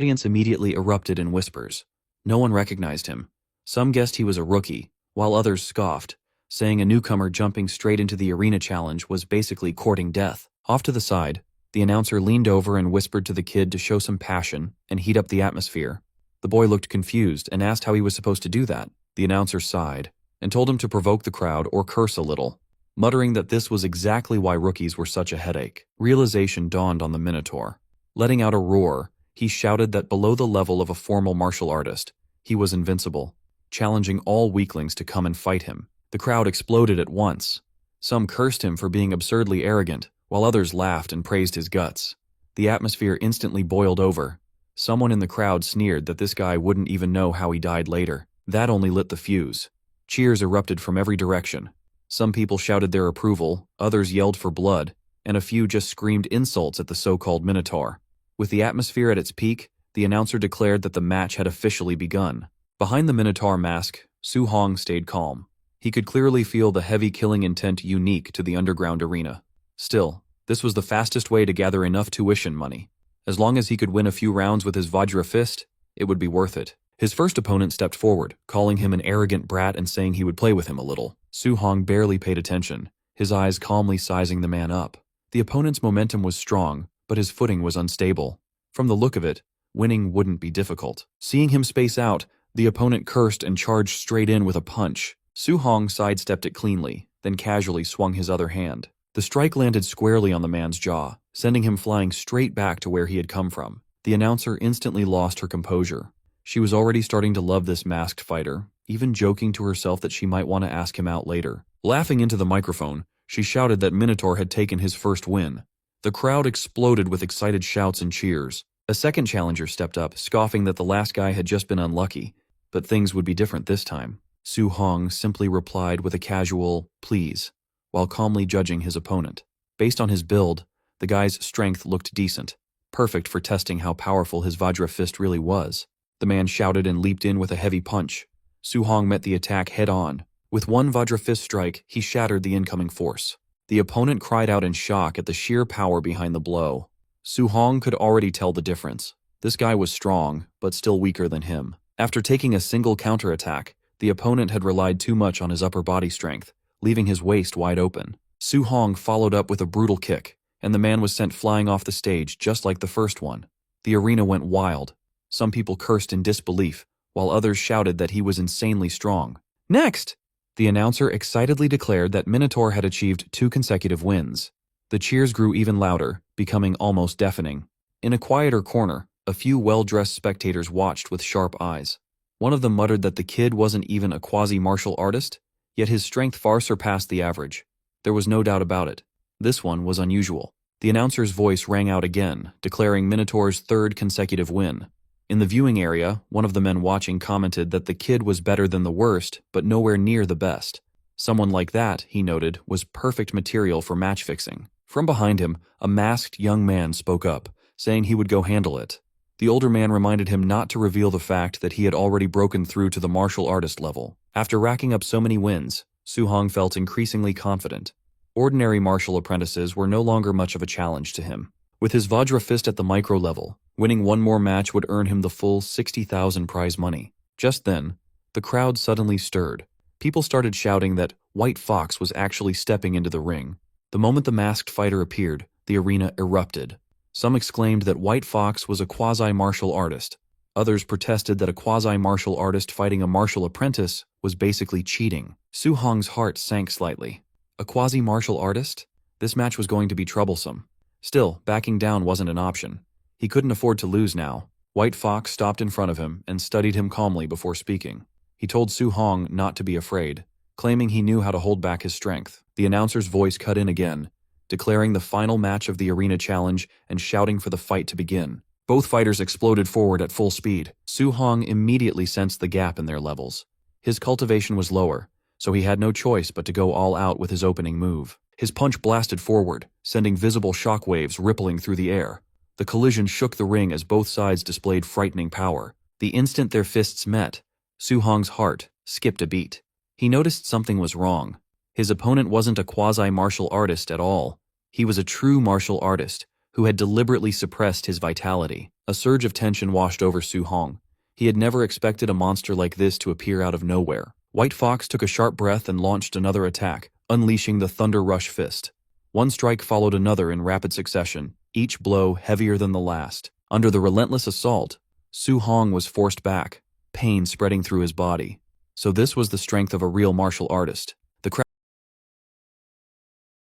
audience immediately erupted in whispers. No one recognized him. Some guessed he was a rookie, while others scoffed, saying a newcomer jumping straight into the arena challenge was basically courting death. Off to the side, the announcer leaned over and whispered to the kid to show some passion and heat up the atmosphere. The boy looked confused and asked how he was supposed to do that. The announcer sighed and told him to provoke the crowd or curse a little, muttering that this was exactly why rookies were such a headache. Realization dawned on the Minotaur. Letting out a roar, he shouted that below the level of a formal martial artist, he was invincible, challenging all weaklings to come and fight him. The crowd exploded at once. Some cursed him for being absurdly arrogant, while others laughed and praised his guts. The atmosphere instantly boiled over. Someone in the crowd sneered that this guy wouldn't even know how he died later. That only lit the fuse. Cheers erupted from every direction. Some people shouted their approval, others yelled for blood, and a few just screamed insults at the so-called Minotaur. With the atmosphere at its peak, the announcer declared that the match had officially begun. Behind the Minotaur mask, Su Hong stayed calm. He could clearly feel the heavy killing intent unique to the underground arena. Still, this was the fastest way to gather enough tuition money. As long as he could win a few rounds with his Vajra fist, it would be worth it. His first opponent stepped forward, calling him an arrogant brat and saying he would play with him a little. Su Hong barely paid attention, his eyes calmly sizing the man up. The opponent's momentum was strong, but his footing was unstable. From the look of it, winning wouldn't be difficult. Seeing him space out, the opponent cursed and charged straight in with a punch. Su Hong sidestepped it cleanly, then casually swung his other hand. The strike landed squarely on the man's jaw, sending him flying straight back to where he had come from. The announcer instantly lost her composure. She was already starting to love this masked fighter, even joking to herself that she might want to ask him out later. Laughing into the microphone, she shouted that Minotaur had taken his first win. The crowd exploded with excited shouts and cheers. A second challenger stepped up, scoffing that the last guy had just been unlucky, but things would be different this time. Su Hong simply replied with a casual, "Please," while calmly judging his opponent. Based on his build, the guy's strength looked decent, perfect for testing how powerful his Vajra fist really was. The man shouted and leaped in with a heavy punch. Su Hong met the attack head-on. With one Vajra fist strike, he shattered the incoming force. The opponent cried out in shock at the sheer power behind the blow. Su Hong could already tell the difference. This guy was strong, but still weaker than him. After taking a single counterattack, the opponent had relied too much on his upper body strength, leaving his waist wide open. Su Hong followed up with a brutal kick, and the man was sent flying off the stage just like the first one. The arena went wild. Some people cursed in disbelief, while others shouted that he was insanely strong. Next! The announcer excitedly declared that Minotaur had achieved 2 consecutive wins. The cheers grew even louder, becoming almost deafening. In a quieter corner, a few well-dressed spectators watched with sharp eyes. One of them muttered that the kid wasn't even a quasi-martial artist, yet his strength far surpassed the average. There was no doubt about it. This one was unusual. The announcer's voice rang out again, declaring Minotaur's 3rd consecutive win. In the viewing area, one of the men watching commented that the kid was better than the worst, but nowhere near the best. Someone like that, he noted, was perfect material for match fixing. From behind him, a masked young man spoke up, saying he would go handle it. The older man reminded him not to reveal the fact that he had already broken through to the martial artist level. After racking up so many wins, Su Hong felt increasingly confident. Ordinary martial apprentices were no longer much of a challenge to him. With his Vajra fist at the micro level, winning one more match would earn him the full 60,000 prize money. Just then, the crowd suddenly stirred. People started shouting that White Fox was actually stepping into the ring. The moment the masked fighter appeared, the arena erupted. Some exclaimed that White Fox was a quasi-martial artist. Others protested that a quasi-martial artist fighting a martial apprentice was basically cheating. Su Hong's heart sank slightly. A quasi-martial artist? This match was going to be troublesome. Still, backing down wasn't an option. He couldn't afford to lose now. White Fox stopped in front of him and studied him calmly before speaking. He told Su Hong not to be afraid, claiming he knew how to hold back his strength. The announcer's voice cut in again, declaring the final match of the arena challenge and shouting for the fight to begin. Both fighters exploded forward at full speed. Su Hong immediately sensed the gap in their levels. His cultivation was lower, so he had no choice but to go all out with his opening move. His punch blasted forward, sending visible shockwaves rippling through the air. The collision shook the ring as both sides displayed frightening power. The instant their fists met, Su Hong's heart skipped a beat. He noticed something was wrong. His opponent wasn't a quasi-martial artist at all. He was a true martial artist, who had deliberately suppressed his vitality. A surge of tension washed over Su Hong. He had never expected a monster like this to appear out of nowhere. White Fox took a sharp breath and launched another attack, unleashing the Thunder Rush Fist. One strike followed another in rapid succession, each blow heavier than the last. Under the relentless assault, Su Hong was forced back, pain spreading through his body. So this was the strength of a real martial artist.